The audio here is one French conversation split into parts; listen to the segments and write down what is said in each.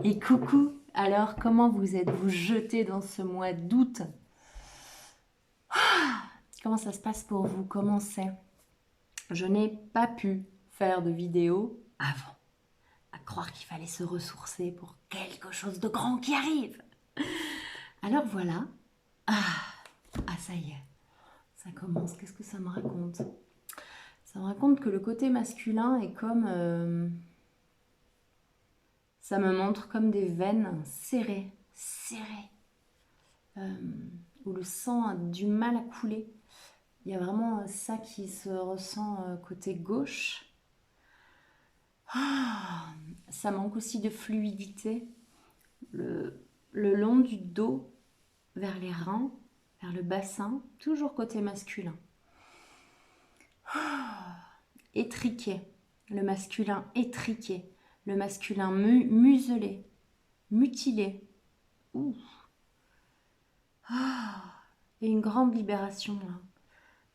Et coucou, alors comment vous êtes-vous jeté dans ce mois d'août? Comment ça se passe pour vous? Comment c'est? Je n'ai pas pu faire de vidéo avant, à croire qu'il fallait se ressourcer pour quelque chose de grand qui arrive. Alors voilà, ça y est, ça commence, qu'est-ce que ça me raconte? Ça me raconte que le côté masculin est comme... ça me montre comme des veines serrées, serrées, où le sang a du mal à couler. Il y a vraiment ça qui se ressent côté gauche. Ça manque aussi de fluidité. Le long du dos, vers les reins, vers le bassin, toujours côté masculin. Étriqué, le masculin étriqué, le masculin muselé, mutilé. Ouh. Et une grande libération là,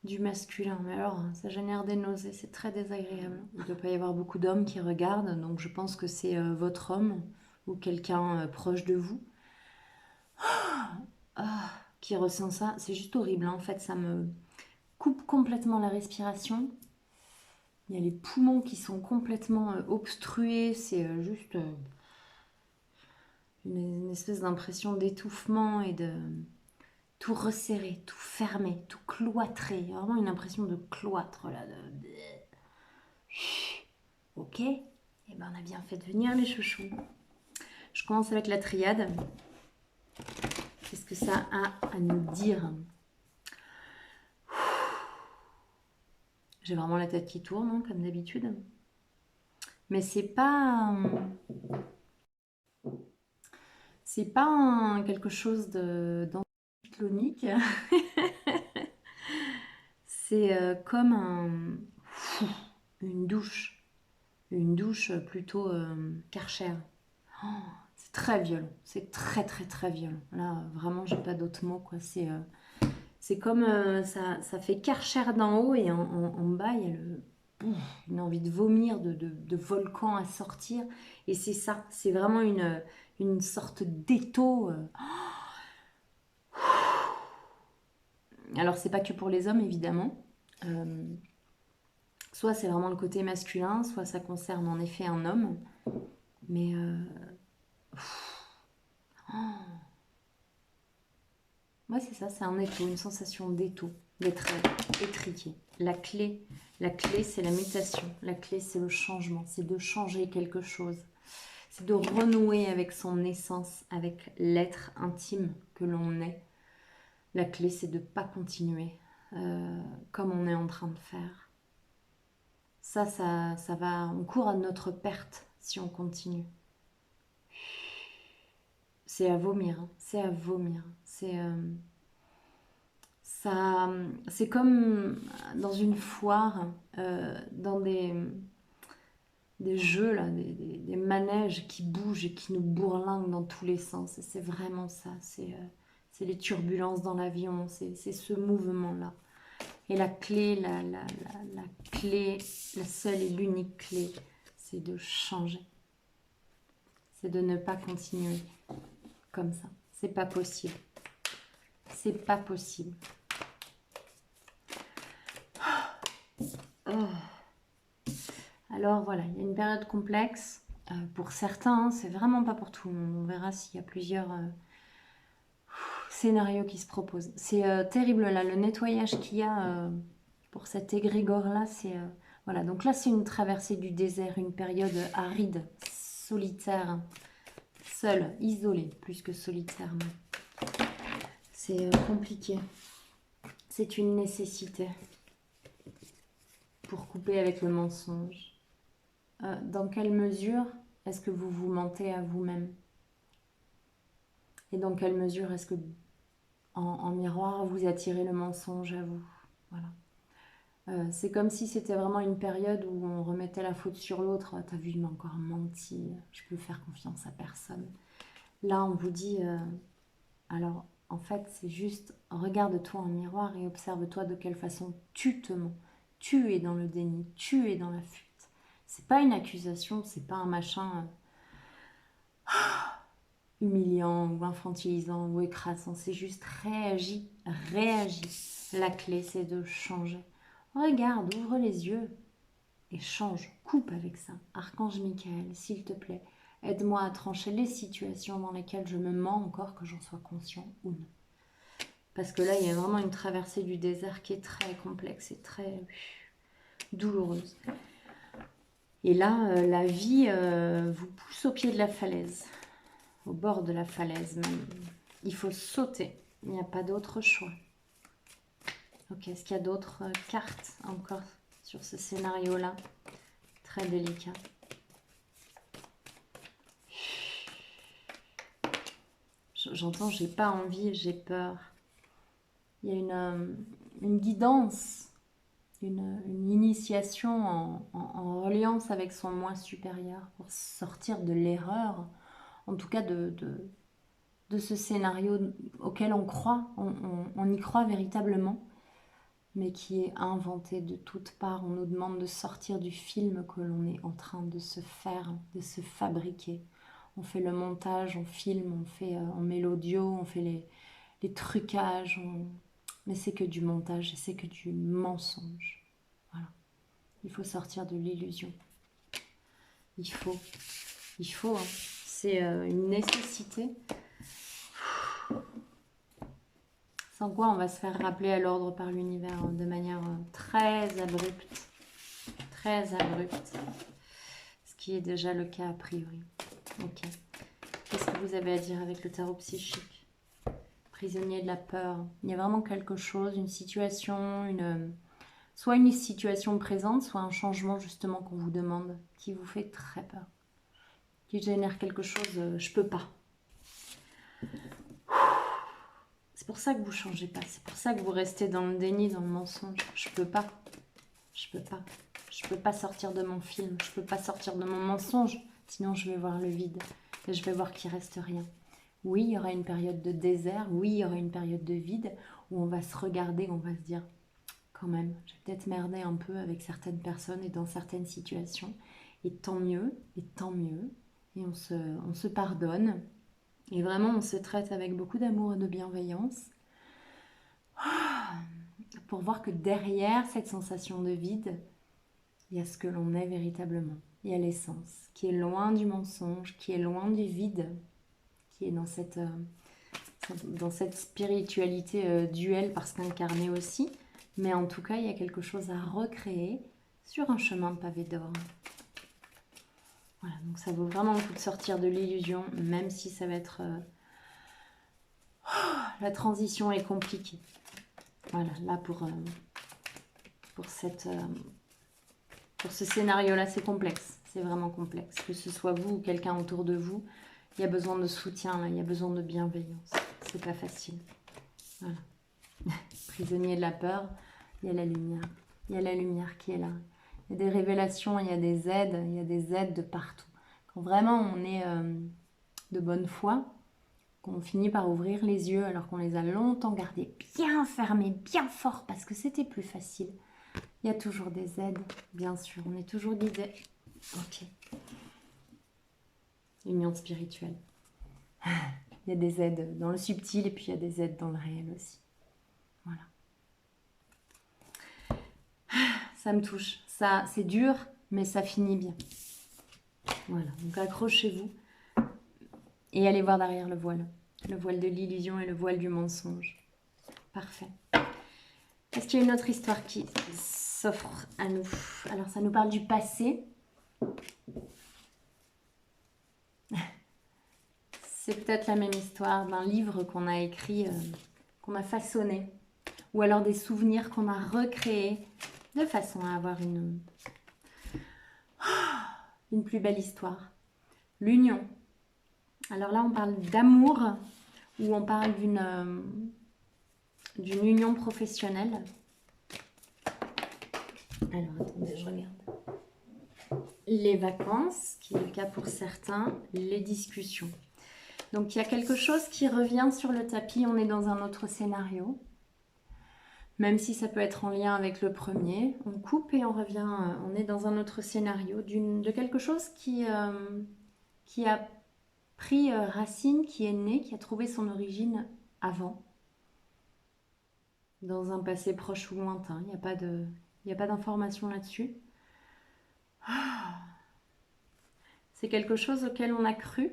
du masculin. Mais alors, ça génère des nausées, c'est très désagréable. Il ne doit pas y avoir beaucoup d'hommes qui regardent, donc je pense que c'est votre homme ou quelqu'un proche de vous qui ressent ça. C'est juste horrible, hein. En fait, ça me coupe complètement la respiration. Il y a les poumons qui sont complètement obstrués. C'est juste une espèce d'impression d'étouffement et de tout resserré, tout fermé, tout cloîtré. Il y a vraiment une impression de cloître là. Ok, et ben on a bien fait de venir les chouchous. Je commence avec la triade. Qu'est-ce que ça a à nous dire? J'ai vraiment la tête qui tourne, hein, comme d'habitude. Mais c'est pas quelque chose d'anticlonique. C'est comme une douche. Une douche plutôt Karcher. Oh, c'est très violent. C'est très très très violent. Là, vraiment, j'ai pas d'autres mots, quoi. C'est comme ça fait Karcher d'en haut et en bas, il y a une envie de vomir, de volcan à sortir. Et c'est ça. C'est vraiment une sorte d'étau. Alors, c'est pas que pour les hommes, évidemment. Euh, Soit c'est vraiment le côté masculin, soit ça concerne en effet un homme. Mais ouais, c'est ça, c'est un étau, une sensation d'étau, d'être étriqué. La clé, c'est la mutation. La clé, c'est le changement, c'est de changer quelque chose. C'est de renouer avec son essence, avec l'être intime que l'on est. La clé, c'est de ne pas continuer comme on est en train de faire. Ça va, on court à notre perte si on continue. C'est à vomir, hein. C'est à vomir. C'est comme dans une foire, dans des jeux, là, des manèges qui bougent et qui nous bourlinguent dans tous les sens. Et c'est vraiment ça. C'est les turbulences dans l'avion. C'est ce mouvement-là. Et la clé, la clé, la seule et l'unique clé, c'est de changer. C'est de ne pas continuer comme ça. C'est pas possible. C'est pas possible. Oh. Alors voilà, il y a une période complexe. Pour certains, hein, c'est vraiment pas pour tout le monde. On verra s'il y a plusieurs scénarios qui se proposent. C'est terrible là, le nettoyage qu'il y a pour cet égrégore-là. Voilà, donc là c'est une traversée du désert, une période aride, solitaire, seule, isolée, plus que solitaire. C'est compliqué. C'est une nécessité pour couper avec le mensonge. Dans quelle mesure est-ce que vous vous mentez à vous-même? Et dans quelle mesure est-ce que en miroir vous attirez le mensonge à vous? Voilà. C'est comme si c'était vraiment une période où on remettait la faute sur l'autre. Oh, t'as vu, il m'a encore menti, je peux faire confiance à personne. Là, on vous dit, alors en fait, c'est juste regarde-toi en miroir et observe-toi de quelle façon tu te mens. Tu es dans le déni, tu es dans la fuite. C'est pas une accusation, c'est pas un machin humiliant ou infantilisant ou écrasant, c'est juste réagis, réagis. La clé, c'est de changer. Regarde, ouvre les yeux et change, coupe avec ça. Archange Michael, s'il te plaît, aide-moi à trancher les situations dans lesquelles je me mens encore, que j'en sois conscient ou non. Parce que là, il y a vraiment une traversée du désert qui est très complexe et très douloureuse. Et là, la vie vous pousse au pied de la falaise, au bord de la falaise même. Il faut sauter, il n'y a pas d'autre choix. Ok, est-ce qu'il y a d'autres cartes encore sur ce scénario-là? Très délicat. J'entends, j'ai pas envie, j'ai peur. Il y a une guidance, une initiation en reliance avec son moi supérieur pour sortir de l'erreur, en tout cas de ce scénario auquel on croit, on y croit véritablement, mais qui est inventé de toutes parts. On nous demande de sortir du film que l'on est en train de se faire, de se fabriquer. On fait le montage, on filme, on met l'audio, on fait les trucages, mais c'est que du montage et c'est que du mensonge. Voilà. Il faut sortir de l'illusion. Il faut, hein. C'est une nécessité. Sans quoi on va se faire rappeler à l'ordre par l'univers de manière très abrupte. Très abrupte. Ce qui est déjà le cas a priori. Ok. Qu'est-ce que vous avez à dire avec le tarot psychique? Prisonnier de la peur. Il y a vraiment quelque chose, une situation, soit une situation présente, soit un changement justement qu'on vous demande, qui vous fait très peur. Qui génère quelque chose, je peux pas. C'est pour ça que vous ne changez pas. C'est pour ça que vous restez dans le déni, dans le mensonge. Je peux pas. Je peux pas. Je peux pas sortir de mon film. Je peux pas sortir de mon mensonge. Sinon, je vais voir le vide. Et je vais voir qu'il reste rien. Oui, il y aura une période de désert. Oui, il y aura une période de vide où on va se regarder, on va se dire, quand même, j'ai peut-être merdé un peu avec certaines personnes et dans certaines situations. Et tant mieux, et tant mieux. Et on se pardonne. Et vraiment, on se traite avec beaucoup d'amour et de bienveillance pour voir que derrière cette sensation de vide, il y a ce que l'on est véritablement. Il y a l'essence qui est loin du mensonge, qui est loin du vide, qui est dans cette spiritualité duelle parce qu'incarnée aussi. Mais en tout cas, il y a quelque chose à recréer sur un chemin pavé d'or. Voilà, donc ça vaut vraiment le coup de sortir de l'illusion, même si ça va être... la transition est compliquée. Voilà, là pour ce scénario-là, c'est complexe. C'est vraiment complexe. Que ce soit vous ou quelqu'un autour de vous, il y a besoin de soutien, là, il y a besoin de bienveillance. C'est pas facile. Voilà. Prisonnier de la peur, il y a la lumière. Il y a la lumière qui est là. Il y a des révélations, il y a des aides de partout. Quand vraiment on est de bonne foi, qu'on finit par ouvrir les yeux alors qu'on les a longtemps gardés bien fermés, bien fort, parce que c'était plus facile. Il y a toujours des aides, bien sûr. On est toujours guidé. Ok. Union spirituelle. Il y a des aides dans le subtil et puis il y a des aides dans le réel aussi. Voilà. Ça me touche. Ça, c'est dur, mais ça finit bien. Voilà. Donc accrochez-vous et allez voir derrière le voile. Le voile de l'illusion et le voile du mensonge. Parfait. Est-ce qu'il y a une autre histoire qui s'offre à nous? Alors, ça nous parle du passé. C'est peut-être la même histoire d'un livre qu'on a écrit, qu'on a façonné. Ou alors des souvenirs qu'on a recréés de façon à avoir une plus belle histoire. L'union. Alors là, on parle d'amour ou on parle d'une union professionnelle. Alors, attendez, je regarde. Les vacances, qui est le cas pour certains, les discussions. Donc, il y a quelque chose qui revient sur le tapis. On est dans un autre scénario. Même si ça peut être en lien avec le premier, on coupe et on revient, on est dans un autre scénario de quelque chose qui a pris racine, qui est né, qui a trouvé son origine avant, dans un passé proche ou lointain. Il n'y a pas d'information là-dessus. C'est quelque chose auquel on a cru.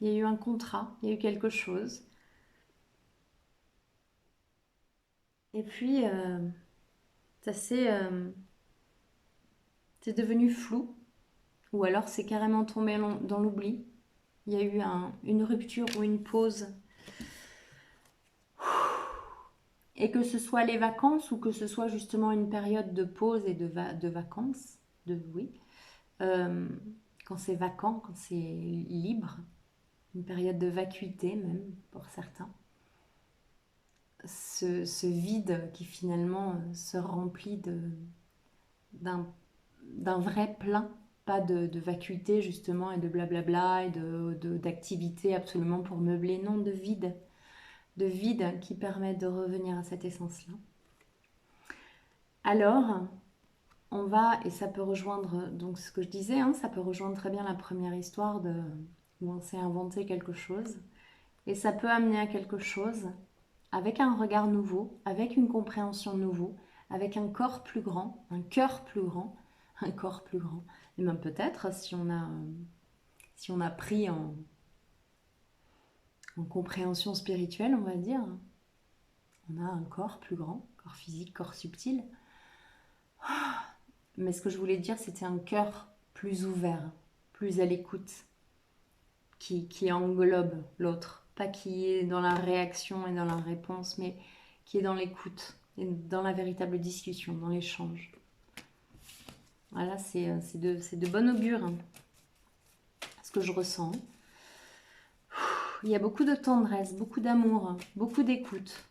Il y a eu un contrat, il y a eu quelque chose. Et puis, ça c'est devenu flou. Ou alors c'est carrément tombé dans l'oubli. Il y a eu une rupture ou une pause. Et que ce soit les vacances ou que ce soit justement une période de pause et de vacances, oui, euh, quand c'est vacant, quand c'est libre, une période de vacuité même pour certains, ce vide qui finalement se remplit d'un vrai plein, pas de vacuité justement et de blablabla et d'activité absolument pour meubler, non, de vide qui permet de revenir à cette essence-là. Alors, on va, et ça peut rejoindre donc ce que je disais, hein, ça peut rejoindre très bien la première histoire où on s'est inventé quelque chose, et ça peut amener à quelque chose avec un regard nouveau, avec une compréhension nouveau, avec un corps plus grand, un cœur plus grand, un corps plus grand, et même peut-être si on a pris en compréhension spirituelle, on va dire, on a un corps plus grand, corps physique, corps subtil. Mais ce que je voulais dire, c'était un cœur plus ouvert, plus à l'écoute, qui englobe l'autre. Pas qui est dans la réaction et dans la réponse, mais qui est dans l'écoute et dans la véritable discussion, dans l'échange. Voilà, c'est de bon augure, hein, ce que je ressens. Il y a beaucoup de tendresse, beaucoup d'amour, beaucoup d'écoute.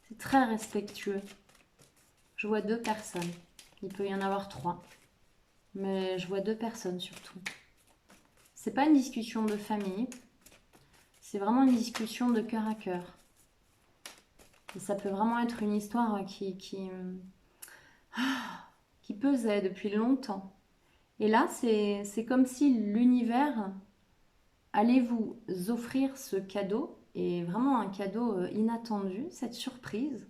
C'est très respectueux. Je vois 2 personnes. Il peut y en avoir 3. Mais je vois 2 personnes surtout. C'est pas une discussion de famille. C'est vraiment une discussion de cœur à cœur. Et ça peut vraiment être une histoire qui pesait depuis longtemps. Et là, c'est comme si l'univers allait vous offrir ce cadeau, et vraiment un cadeau inattendu, cette surprise,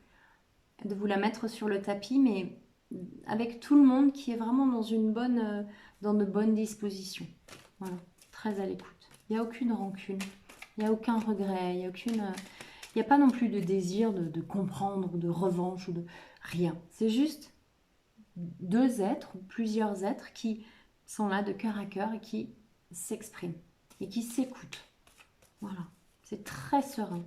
de vous la mettre sur le tapis, mais avec tout le monde qui est vraiment dans de bonnes dispositions. Voilà, très à l'écoute. Il n'y a aucune rancune, il n'y a aucun regret, il n'y a pas non plus de désir de comprendre ou de revanche ou de rien. C'est juste 2 êtres ou plusieurs êtres qui sont là de cœur à cœur et qui s'expriment et qui s'écoutent. Voilà, c'est très serein.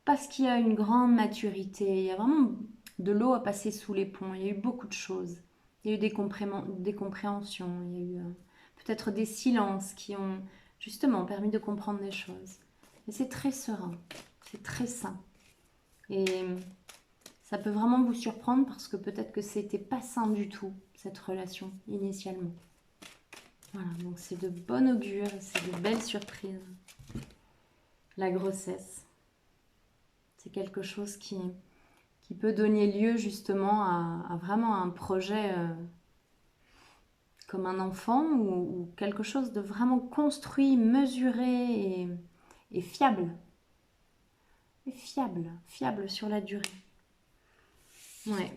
Parce qu'il y a une grande maturité, il y a vraiment de l'eau à passer sous les ponts, il y a eu beaucoup de choses. Il y a eu des compréhensions, il y a eu peut-être des silences qui ont justement permis de comprendre des choses. Et c'est très serein, c'est très sain. Et ça peut vraiment vous surprendre parce que peut-être que c'était pas sain du tout, cette relation, initialement. Voilà, donc c'est de bon augure, c'est de belles surprises. La grossesse, c'est quelque chose qui peut donner lieu justement à vraiment un projet comme un enfant ou quelque chose de vraiment construit, mesuré et fiable. Et fiable sur la durée. Ouais.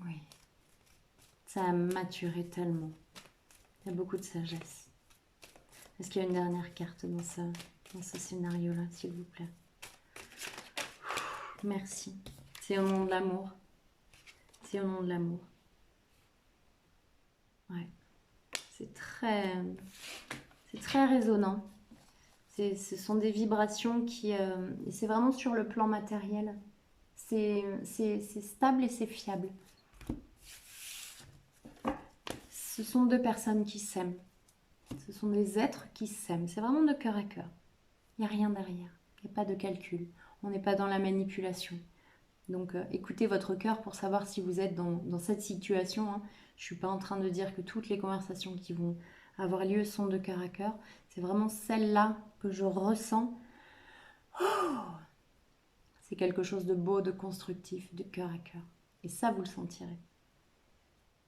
Oui. Ça a maturé tellement. Il y a beaucoup de sagesse. Est-ce qu'il y a une dernière carte dans ce scénario-là, s'il vous plaît? Merci. C'est au nom de l'amour. C'est au nom de l'amour. Ouais. C'est très résonnant. Ce sont des vibrations et c'est vraiment sur le plan matériel. C'est stable et c'est fiable. Ce sont 2 personnes qui s'aiment. Ce sont des êtres qui s'aiment. C'est vraiment de cœur à cœur. Il n'y a rien derrière. Il n'y a pas de calcul. On n'est pas dans la manipulation. Donc écoutez votre cœur pour savoir si vous êtes dans cette situation. Hein. Je ne suis pas en train de dire que toutes les conversations qui vont avoir lieu sont de cœur à cœur. C'est vraiment celle-là que je ressens, c'est quelque chose de beau, de constructif, de cœur à cœur. Et ça, vous le sentirez.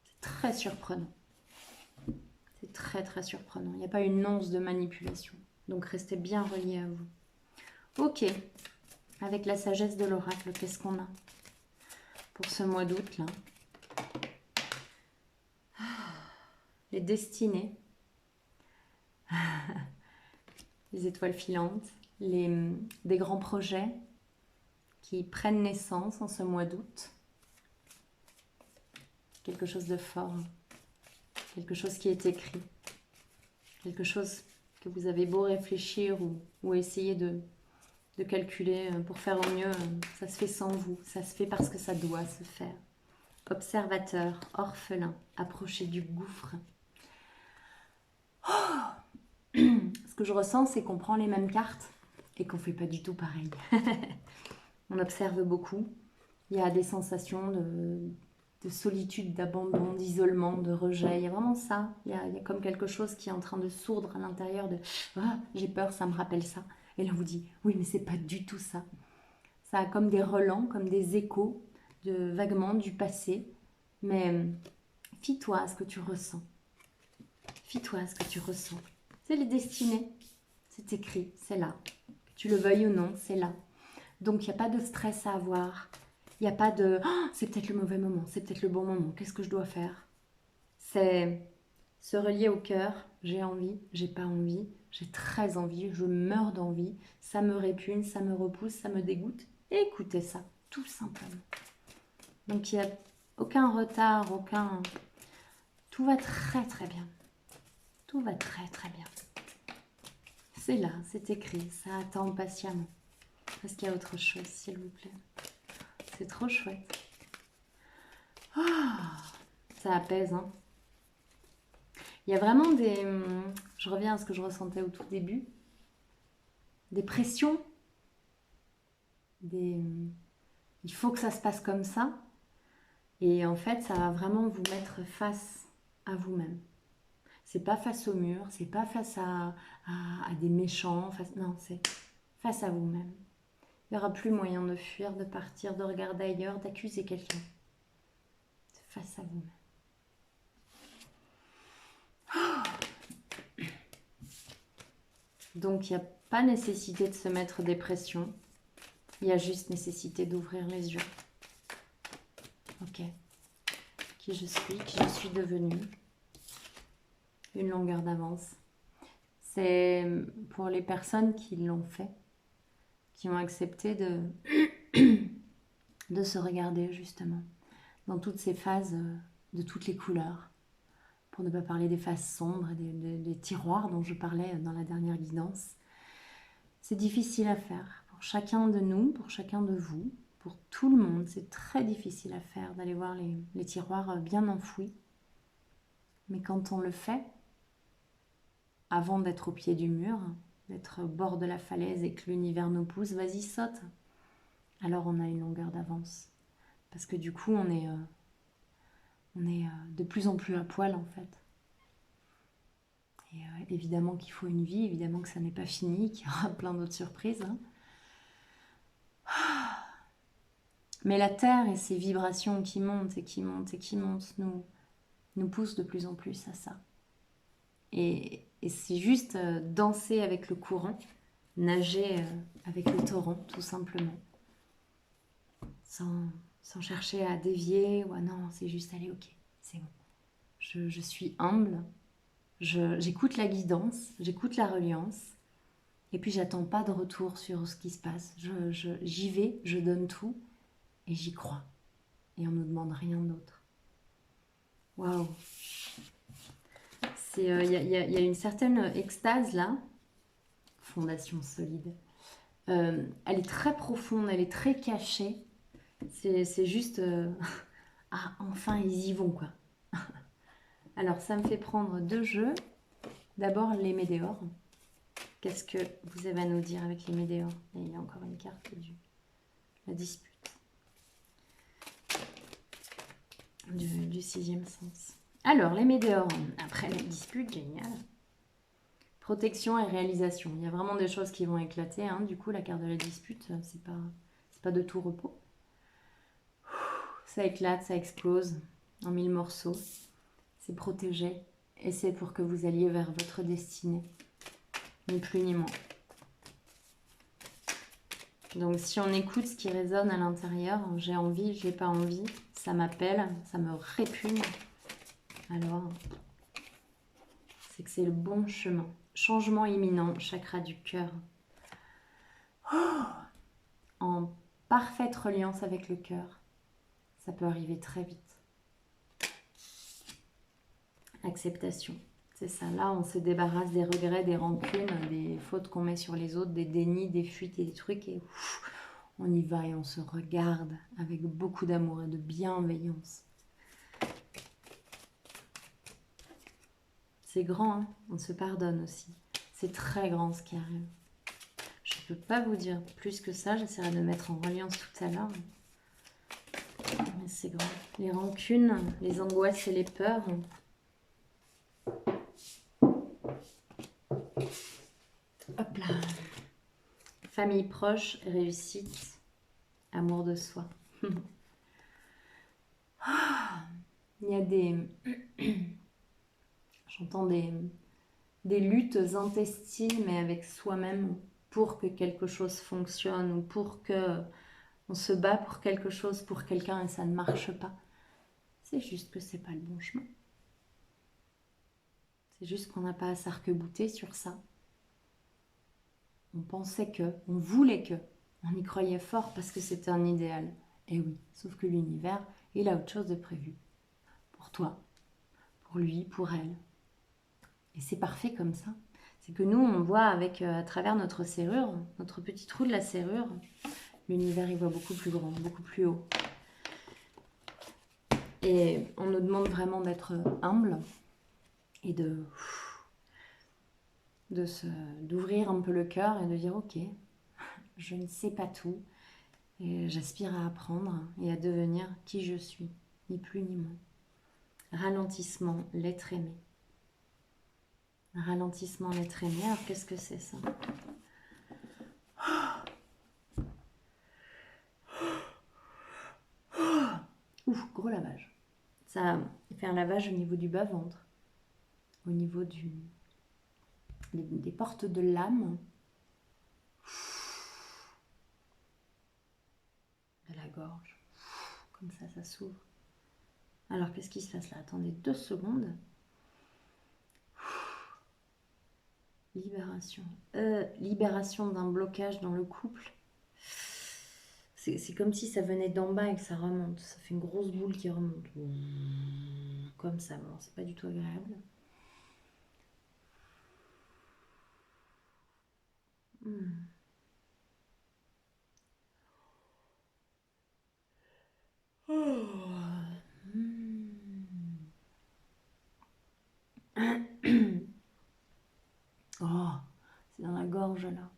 C'est très surprenant. C'est très très surprenant. Il n'y a pas une once de manipulation. Donc restez bien reliés à vous. Ok. Avec la sagesse de l'oracle, qu'est-ce qu'on a pour ce mois d'août là? Les destinées. Les étoiles filantes. Des grands projets qui prennent naissance en ce mois d'août. Quelque chose de fort. Quelque chose qui est écrit. Quelque chose que vous avez beau réfléchir ou essayer de calculer pour faire au mieux, ça se fait sans vous, ça se fait parce que ça doit se faire. Observateur, orphelin, approchez du gouffre. Ce que je ressens, c'est qu'on prend les mêmes cartes et qu'on ne fait pas du tout pareil. On observe beaucoup. Il y a des sensations de solitude, d'abandon, d'isolement, de rejet. Il y a vraiment ça. Il y a comme quelque chose qui est en train de sourdre à l'intérieur de « Ah, j'ai peur, ça me rappelle ça ». Et là, on vous dit « Oui, mais c'est pas du tout ça ». Ça a comme des relents, comme des échos vaguement du passé. Mais fie-toi à ce que tu ressens. Fie-toi à ce que tu ressens. C'est les destinées. C'est écrit, c'est là. Que tu le veuilles ou non, c'est là. Donc, il n'y a pas de stress à avoir. Il n'y a pas de oh, c'est peut-être le mauvais moment, c'est peut-être le bon moment, qu'est-ce que je dois faire? C'est se relier au cœur. J'ai envie, j'ai pas envie, j'ai très envie, je meurs d'envie, ça me répugne, ça me repousse, ça me dégoûte. Et écoutez ça, tout simplement. Donc, il n'y a aucun retard, aucun... Tout va très très bien. Tout va très très bien. C'est là, c'est écrit, ça attend patiemment. Est-ce qu'il y a autre chose, s'il vous plaît? C'est trop chouette. Ah, ça apaise, hein. Il y a vraiment des... Je reviens à ce que je ressentais au tout début. Des pressions. Il faut que ça se passe comme ça. Et en fait, ça va vraiment vous mettre face à vous-même. C'est pas face au mur, c'est pas face à des méchants. Non, c'est face à vous-même. Il n'y aura plus moyen de fuir, de partir, de regarder ailleurs, d'accuser quelqu'un. C'est face à vous-même. Donc, il n'y a pas nécessité de se mettre des pressions. Il y a juste nécessité d'ouvrir les yeux. Ok. Qui je suis devenue. Une longueur d'avance. C'est pour les personnes qui l'ont fait, qui ont accepté de se regarder justement dans toutes ces phases de toutes les couleurs. Pour ne pas parler des phases sombres, des tiroirs dont je parlais dans la dernière guidance. C'est difficile à faire pour chacun de nous, pour chacun de vous, pour tout le monde. C'est très difficile à faire d'aller voir les tiroirs bien enfouis. Mais quand on le fait, avant d'être au pied du mur, d'être au bord de la falaise et que l'univers nous pousse, vas-y, saute. Alors on a une longueur d'avance. Parce que du coup, on est de plus en plus à poil en fait. Et évidemment qu'il faut une vie, évidemment que ça n'est pas fini, qu'il y aura plein d'autres surprises. Hein. Mais la Terre et ses vibrations qui montent et qui montent et qui montent nous poussent de plus en plus à ça. Et c'est juste danser avec le courant, nager avec le torrent, tout simplement. Sans chercher à dévier ou à non, c'est juste aller, ok, c'est bon. Je suis humble, j'écoute la guidance, j'écoute la reliance, et puis j'attends pas de retour sur ce qui se passe. J'y vais, je donne tout, et j'y crois. Et on ne nous demande rien d'autre. Waouh! Il y a une certaine extase là, fondation solide. Elle est très profonde, elle est très cachée. C'est juste... ah, enfin, ils y vont, quoi. Alors, ça me fait prendre deux jeux. D'abord, les météores. Qu'est-ce que vous avez à nous dire avec les météores? Il y a encore une carte la dispute. Du sixième sens. Alors, les météores, après la dispute, génial. Protection et réalisation. Il y a vraiment des choses qui vont éclater. Hein. Du coup, la carte de la dispute, c'est pas de tout repos. Ça éclate, ça explose en 1000 morceaux. C'est protégé. Et c'est pour que vous alliez vers votre destinée. Ni plus ni moins. Donc si on écoute ce qui résonne à l'intérieur, j'ai envie, j'ai pas envie, ça m'appelle, ça me répugne, alors c'est que c'est le bon chemin. Changement imminent, chakra du cœur. En parfaite reliance avec le cœur, ça peut arriver très vite. Acceptation, c'est ça. Là, on se débarrasse des regrets, des rancunes, des fautes qu'on met sur les autres, des dénis, des fuites et des trucs. Et on y va et on se regarde avec beaucoup d'amour et de bienveillance. C'est grand, hein, on se pardonne aussi. C'est très grand ce qui arrive. Je ne peux pas vous dire plus que ça, j'essaierai de mettre en reliance tout à l'heure. Mais c'est grand. Les rancunes, les angoisses et les peurs. Hop là. Famille proche, réussite, amour de soi. Il y a des... J'entends des luttes intestines, mais avec soi-même, pour que quelque chose fonctionne, ou pour que on se bat pour quelque chose, pour quelqu'un, et ça ne marche pas. C'est juste que c'est pas le bon chemin. C'est juste qu'on n'a pas à s'arc-bouter sur ça. On pensait que, on voulait que, on y croyait fort parce que c'était un idéal. Et oui, sauf que l'univers, il a autre chose de prévu. Pour toi, pour lui, pour elle. Et c'est parfait comme ça. C'est que nous, on voit avec, à travers notre serrure, notre petit trou de la serrure, l'univers, il voit beaucoup plus grand, beaucoup plus haut. Et on nous demande vraiment d'être humble et d'ouvrir un peu le cœur et de dire ok, je ne sais pas tout et j'aspire à apprendre et à devenir qui je suis, ni plus ni moins. Ralentissement, l'être aimé. Ralentissement, l'être aimé, alors qu'est-ce que c'est ça? Ouf, gros lavage. Ça fait un lavage au niveau du bas-ventre, au niveau des portes de l'âme, de la gorge. Comme ça s'ouvre. Alors, qu'est-ce qui se passe là? Attendez 2 secondes. Libération. Libération d'un blocage dans le couple. C'est comme si ça venait d'en bas et que ça remonte. Ça fait une grosse boule qui remonte. Comme ça. Bon, c'est pas du tout agréable. Oh, c'est dans la gorge là.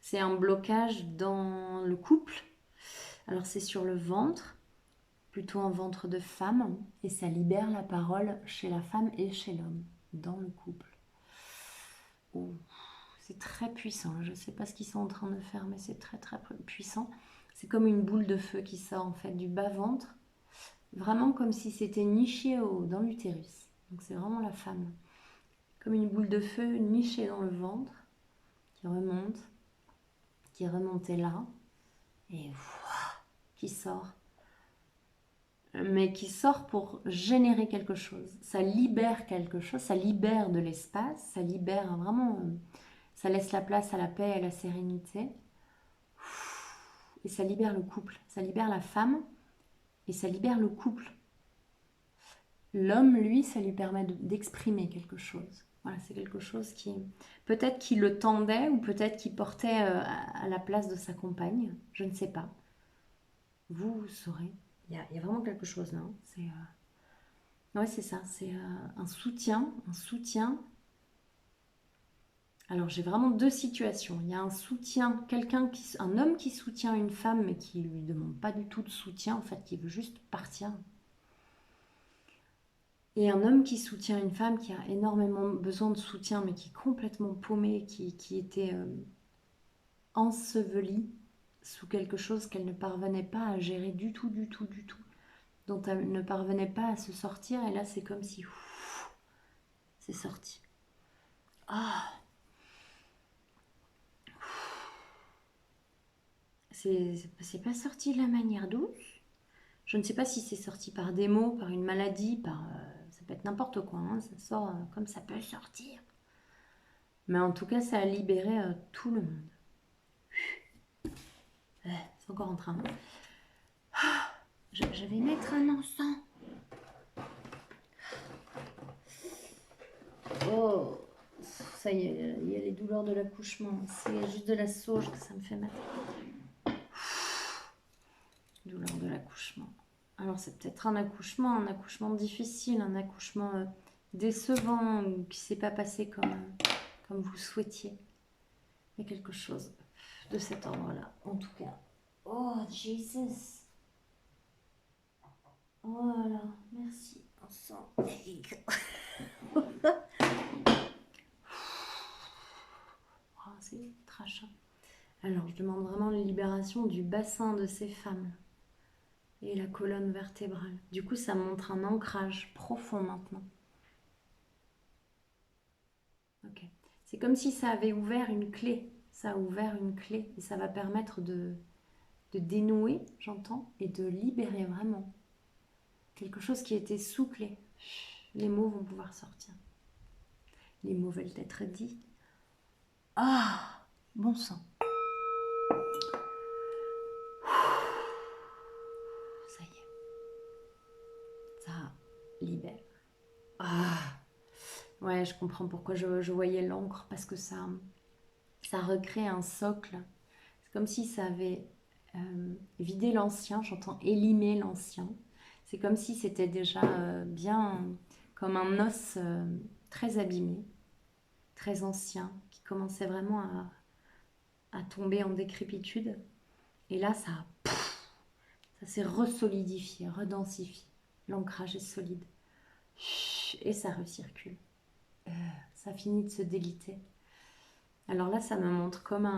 C'est un blocage dans le couple. Alors c'est sur le ventre, plutôt un ventre de femme, et ça libère la parole chez la femme et chez l'homme, dans le couple. Oh, c'est très puissant. Je ne sais pas ce qu'ils sont en train de faire, mais c'est très très puissant. C'est comme une boule de feu qui sort en fait du bas-ventre, vraiment comme si c'était niché dans l'utérus. Donc c'est vraiment la femme. Comme une boule de feu nichée dans le ventre, qui est remontée là, et qui sort. Mais qui sort pour générer quelque chose. Ça libère quelque chose, ça libère de l'espace, ça libère vraiment, ça laisse la place à la paix et à la sérénité. Et ça libère le couple, ça libère la femme et ça libère le couple. L'homme, lui, ça lui permet d'exprimer quelque chose. Voilà, c'est quelque chose qui, peut-être qu'il le tendait ou peut-être qu'il portait à la place de sa compagne, je ne sais pas. Vous saurez. Il y a vraiment quelque chose là. Ouais, c'est ça. C'est un soutien. Alors j'ai vraiment 2 situations. Il y a un soutien, un homme qui soutient une femme mais qui lui demande pas du tout de soutien, en fait, qui veut juste partir. Et un homme qui soutient une femme qui a énormément besoin de soutien, mais qui est complètement paumée, qui était ensevelie sous quelque chose qu'elle ne parvenait pas à gérer du tout, du tout, du tout, dont elle ne parvenait pas à se sortir. Et là, c'est comme si c'est sorti. Ah, c'est pas sorti de la manière douce. Je ne sais pas si c'est sorti par des mots, par une maladie, ça peut être n'importe quoi, hein, ça sort comme ça peut sortir. Mais en tout cas, ça a libéré tout le monde. C'est encore en train. Je vais mettre un encens. Oh, ça y est, il y a les douleurs de l'accouchement. C'est juste de la sauge que ça me fait mal. Douleurs de l'accouchement. Alors c'est peut-être un accouchement difficile, un accouchement décevant ou qui ne s'est pas passé comme vous souhaitiez. Il y a quelque chose de cet ordre-là, en tout cas. Oh, Jesus. Voilà, merci. Encens. Oh, c'est trash. Alors, je demande vraiment la libération du bassin de ces femmes et la colonne vertébrale. Du coup, ça montre un ancrage profond maintenant. Ok. C'est comme si ça avait ouvert une clé. Ça a ouvert une clé et ça va permettre de dénouer, j'entends, et de libérer vraiment quelque chose qui était sous clé. Les mots vont pouvoir sortir. Les mots veulent être dits. Ah, bon sang. Ça y est. Ça libère. Ah. Ouais, je comprends pourquoi je voyais l'encre, parce que ça recrée un socle. C'est comme si ça avait vidé l'ancien, j'entends élimer l'ancien. C'est comme si c'était déjà bien comme un os très abîmé, très ancien, qui commençait vraiment à tomber en décrépitude. Et là, ça s'est resolidifié, redensifié. L'ancrage est solide. Et ça recircule. Ça finit de se déliter. Alors là, ça me montre comme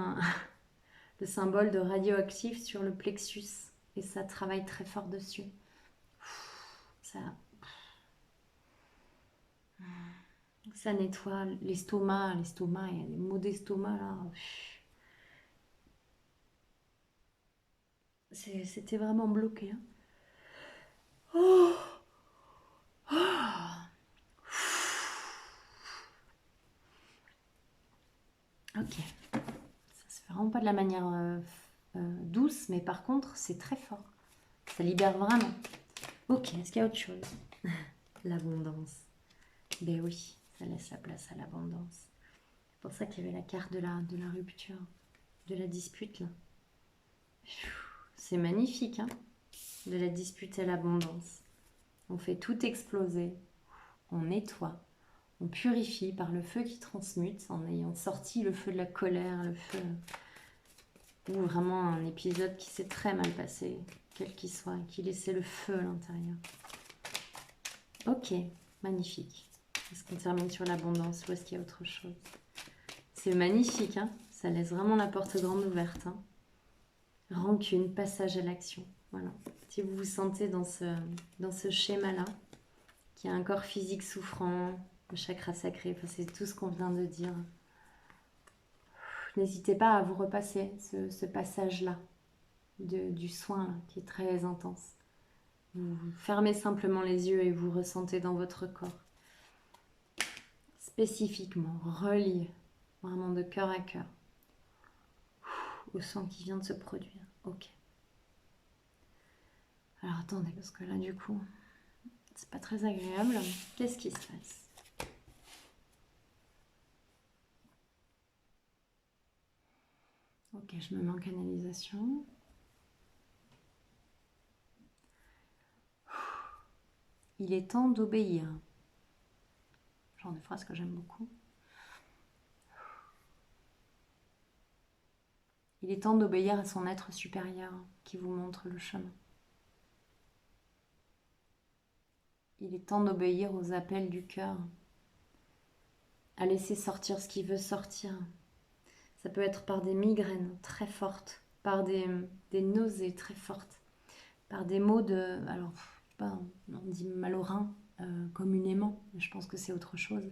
le symbole de radioactif sur le plexus. Et ça travaille très fort dessus. Ça, ça nettoie l'estomac. L'estomac, il y a des maux d'estomac là. C'était vraiment bloqué. Hein. Oh. Oh. Ok. Ça se fait vraiment pas de la manière douce, mais par contre, c'est très fort. Ça libère vraiment. Ok, est-ce qu'il y a autre chose? L'abondance. Ben oui, ça laisse la place à l'abondance. C'est pour ça qu'il y avait la carte de la rupture, de la dispute là. C'est magnifique, hein? De la dispute à l'abondance. On fait tout exploser, on nettoie, on purifie par le feu qui transmute, en ayant sorti le feu de la colère, le feu... Ou vraiment un épisode qui s'est très mal passé, quel qu'il soit, qui laissait le feu à l'intérieur. Ok, magnifique. Est-ce qu'on termine sur l'abondance ou est-ce qu'il y a autre chose? C'est magnifique, hein? Ça laisse vraiment la porte grande ouverte. Hein? Rancune, passage à l'action. Voilà. Si vous vous sentez dans ce schéma-là, qui a un corps physique souffrant, le chakra sacré, enfin, c'est tout ce qu'on vient de dire. N'hésitez pas à vous repasser ce passage-là du soin là, qui est très intense. Vous fermez simplement les yeux et vous ressentez dans votre corps. Spécifiquement, relié, vraiment de cœur à cœur, au sang qui vient de se produire. Ok. Alors attendez, parce que là du coup, c'est pas très agréable. Qu'est-ce qui se passe? Ok, je me mets en canalisation. Il est temps d'obéir. Genre de phrase que j'aime beaucoup. Il est temps d'obéir à son être supérieur qui vous montre le chemin. Il est temps d'obéir aux appels du cœur, à laisser sortir ce qui veut sortir. Ça peut être par des migraines très fortes, par des nausées très fortes, par des maux de... Alors, je sais pas, on dit mal au rein communément, mais je pense que c'est autre chose.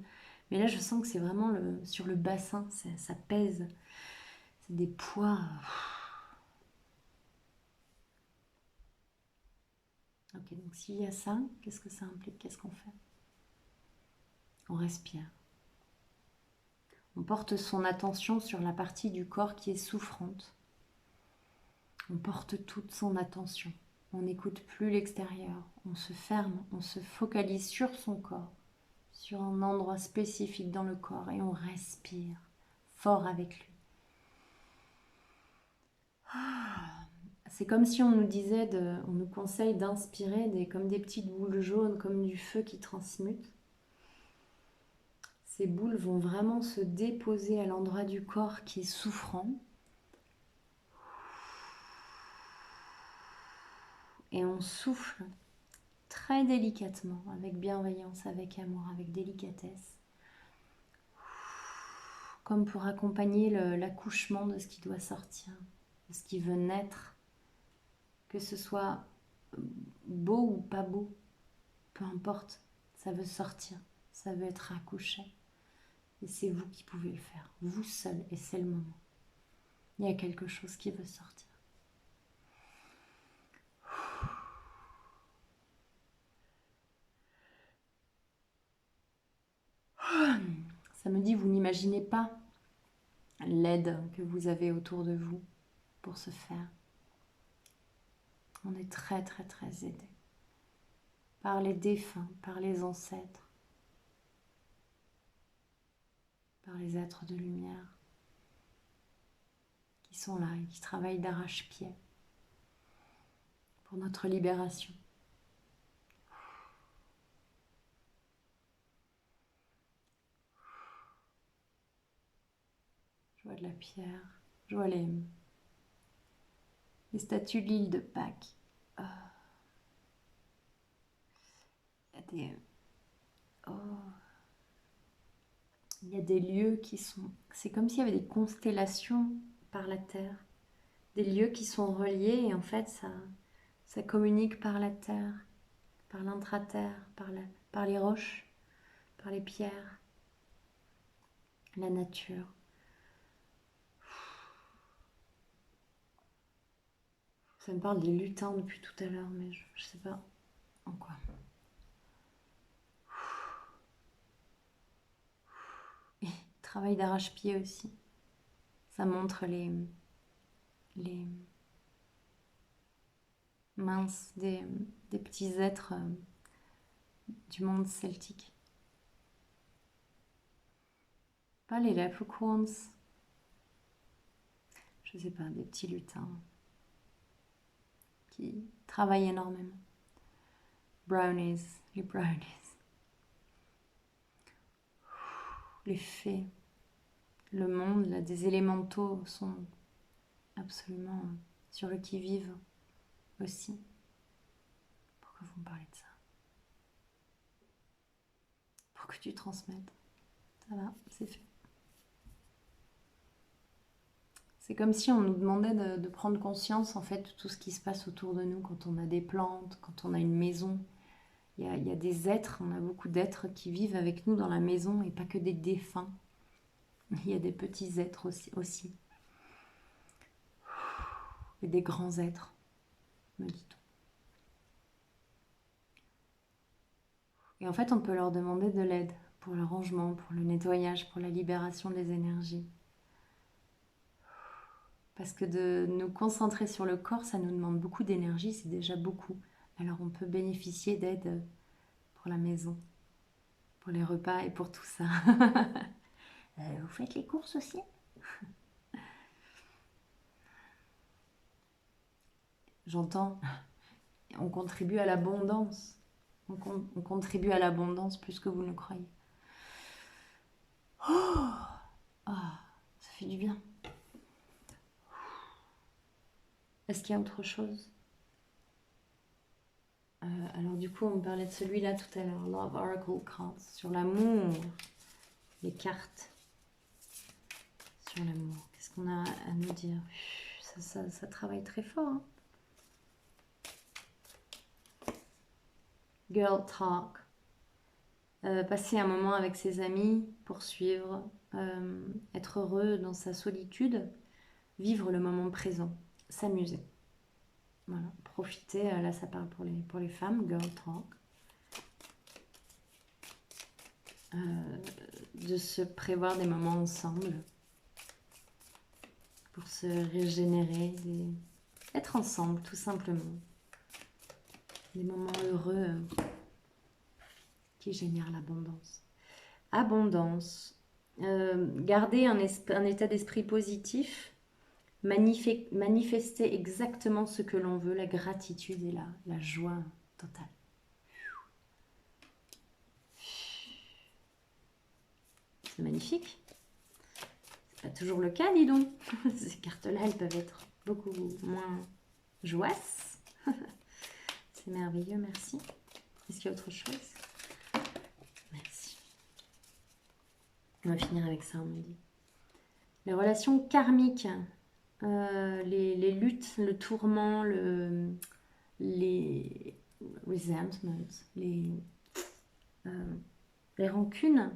Mais là, je sens que c'est vraiment sur le bassin, ça pèse. C'est des poids. Ok, donc s'il y a ça, qu'est-ce que ça implique? Qu'est-ce qu'on fait? On respire. On porte son attention sur la partie du corps qui est souffrante. On porte toute son attention. On n'écoute plus l'extérieur. On se ferme, on se focalise sur son corps, sur un endroit spécifique dans le corps et on respire fort avec lui. C'est comme si on nous disait, on nous conseille d'inspirer comme des petites boules jaunes, comme du feu qui transmute. Ces boules vont vraiment se déposer à l'endroit du corps qui est souffrant. Et on souffle très délicatement, avec bienveillance, avec amour, avec délicatesse, comme pour accompagner l'accouchement de ce qui doit sortir, de ce qui veut naître, que ce soit beau ou pas beau, peu importe, ça veut sortir, ça veut être accouché. Et c'est vous qui pouvez le faire, vous seul, et c'est le moment. Il y a quelque chose qui veut sortir. Ça me dit, vous n'imaginez pas l'aide que vous avez autour de vous pour ce faire. On est très très très aidé par les défunts, par les ancêtres, par les êtres de lumière qui sont là et qui travaillent d'arrache-pied pour notre libération. Je vois de la pierre, je vois les statues de l'île de Pâques. Il y a des... Oh. Il y a des lieux qui sont... C'est comme s'il y avait des constellations par la terre. Des lieux qui sont reliés et en fait ça communique par la terre, par l'intra-terre, par les roches, par les pierres, la nature. Ça me parle des lutins depuis tout à l'heure, mais je sais pas en quoi. Et travail d'arrache-pied aussi. Ça montre les minces des petits êtres du monde celtique. Pas les leprechauns. Je sais pas, des petits lutins qui travaillent énormément. Brownies, les brownies. Les fées. Le monde, là, des élémentaux sont absolument sur le qui-vive aussi. Pourquoi vous me parlez de ça? Pour que tu transmettes. Ça va, c'est fait. C'est comme si on nous demandait de prendre conscience en fait de tout ce qui se passe autour de nous quand on a des plantes, quand on a une maison. Il y a des êtres, on a beaucoup d'êtres qui vivent avec nous dans la maison et pas que des défunts. Il y a des petits êtres aussi. Et des grands êtres, me dit-on. Et en fait, on peut leur demander de l'aide pour le rangement, pour le nettoyage, pour la libération des énergies. Parce que de nous concentrer sur le corps, ça nous demande beaucoup d'énergie, c'est déjà beaucoup. Alors on peut bénéficier d'aide pour la maison, pour les repas et pour tout ça. Vous faites les courses aussi? J'entends, on contribue à l'abondance. On contribue à l'abondance plus que vous ne le croyez. Oh, ça fait du bien. Est-ce qu'il y a autre chose? Alors du coup, on parlait de celui-là tout à l'heure, Love Oracle Cards, sur l'amour, les cartes sur l'amour. Qu'est-ce qu'on a à nous dire? Ça travaille très fort. Hein. Girl Talk. Passer un moment avec ses amis, poursuivre, être heureux dans sa solitude, vivre le moment présent, s'amuser. Voilà, profiter, là ça parle pour les femmes, Girl Talk. De se prévoir des moments ensemble pour se régénérer, être ensemble tout simplement. Des moments heureux qui génèrent l'abondance. Abondance. Garder un état d'esprit positif, manifester exactement ce que l'on veut, la gratitude et la joie totale. C'est magnifique. C'est pas toujours le cas, dis donc. Ces cartes-là, elles peuvent être beaucoup moins joyeuses. C'est merveilleux, merci. Est-ce qu'il y a autre chose? Merci. On va finir avec ça, on me dit. Les relations karmiques, les luttes, le tourment, les resentments, les rancunes,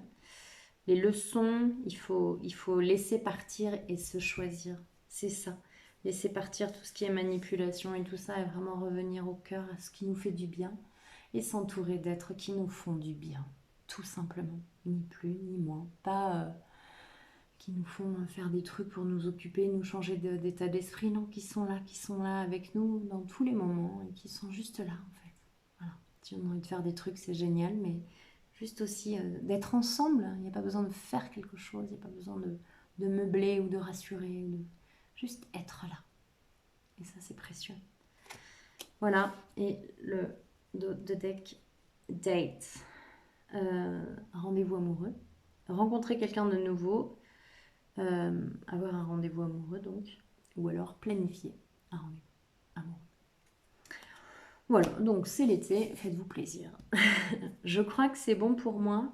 les leçons, il faut laisser partir et se choisir. C'est ça. Laisser partir tout ce qui est manipulation et tout ça et vraiment revenir au cœur, à ce qui nous fait du bien et s'entourer d'êtres qui nous font du bien. Tout simplement. Ni plus, ni moins. Pas qui nous font faire des trucs pour nous occuper, nous changer d'état d'esprit. Non, qui sont là avec nous dans tous les moments et qui sont juste là en fait. Voilà. Si on a envie de faire des trucs, c'est génial, mais juste aussi d'être ensemble. Il n'y a pas besoin de faire quelque chose, il n'y a pas besoin de meubler ou de rassurer, juste être là. Et ça, c'est précieux. Voilà, et le deck date. Rendez-vous amoureux. Rencontrer quelqu'un de nouveau. Avoir un rendez-vous amoureux, donc. Ou alors planifier un rendez-vous amoureux. Voilà, donc c'est l'été, faites-vous plaisir. Je crois que c'est bon pour moi.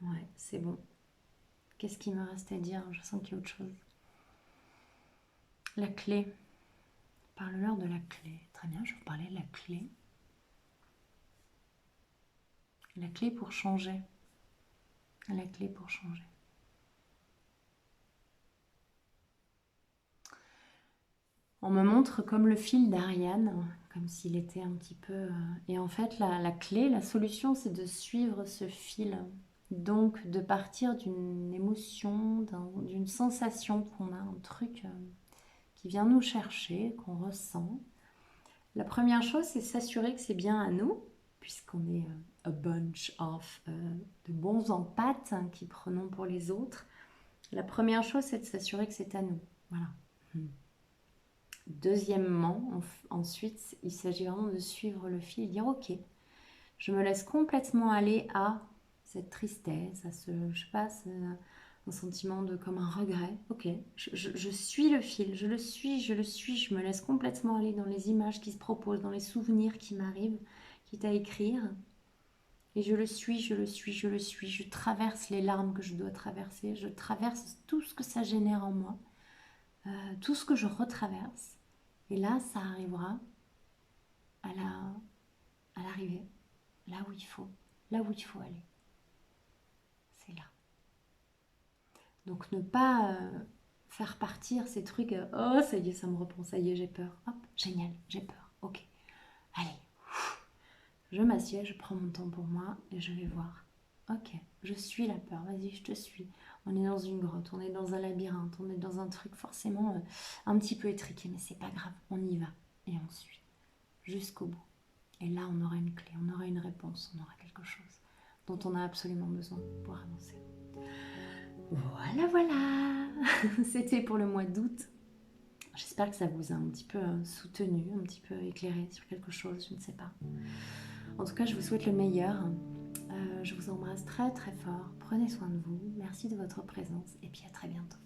Ouais, c'est bon. Qu'est-ce qu'il me reste à dire? Je sens qu'il y a autre chose. La clé. Parle-leur de la clé. Très bien, je vais vous parler de la clé. La clé pour changer. La clé pour changer. On me montre comme le fil d'Ariane, comme s'il était un petit peu... Et en fait, la clé, la solution, c'est de suivre ce fil. Donc, de partir d'une émotion, d'une sensation qu'on a, un truc qui vient nous chercher, qu'on ressent. La première chose, c'est s'assurer que c'est bien à nous, puisqu'on est a bunch of de bons empathes qui prenons pour les autres. La première chose, c'est de s'assurer que c'est à nous. Voilà. Deuxièmement, ensuite, il s'agit vraiment de suivre le fil et dire ok, je me laisse complètement aller à cette tristesse, à je sais pas, un sentiment de comme un regret. Ok, je suis le fil, je le suis, je me laisse complètement aller dans les images qui se proposent, dans les souvenirs qui m'arrivent, quitte à écrire. Et je le suis, je traverse les larmes que je dois traverser, je traverse tout ce que ça génère en moi, tout ce que je retraverse. Et là, ça arrivera à l'arrivée, là où il faut aller. C'est là. Donc ne pas faire partir ces trucs, oh ça y est, ça me reprend, ça y est, j'ai peur. Hop, génial, j'ai peur, ok. Allez, je m'assieds, je prends mon temps pour moi et je vais voir. Ok, je suis la peur, vas-y, je te suis. On est dans une grotte, on est dans un labyrinthe, on est dans un truc forcément un petit peu étriqué, mais c'est pas grave, on y va et on suit jusqu'au bout. Et là, on aura une clé, on aura une réponse, on aura quelque chose dont on a absolument besoin pour avancer. Voilà, voilà. C'était pour le mois d'août. J'espère que ça vous a un petit peu soutenu, un petit peu éclairé sur quelque chose, je ne sais pas. En tout cas, je vous souhaite le meilleur. Je vous embrasse très très fort. Prenez soin de vous. Merci de votre présence et puis à très bientôt.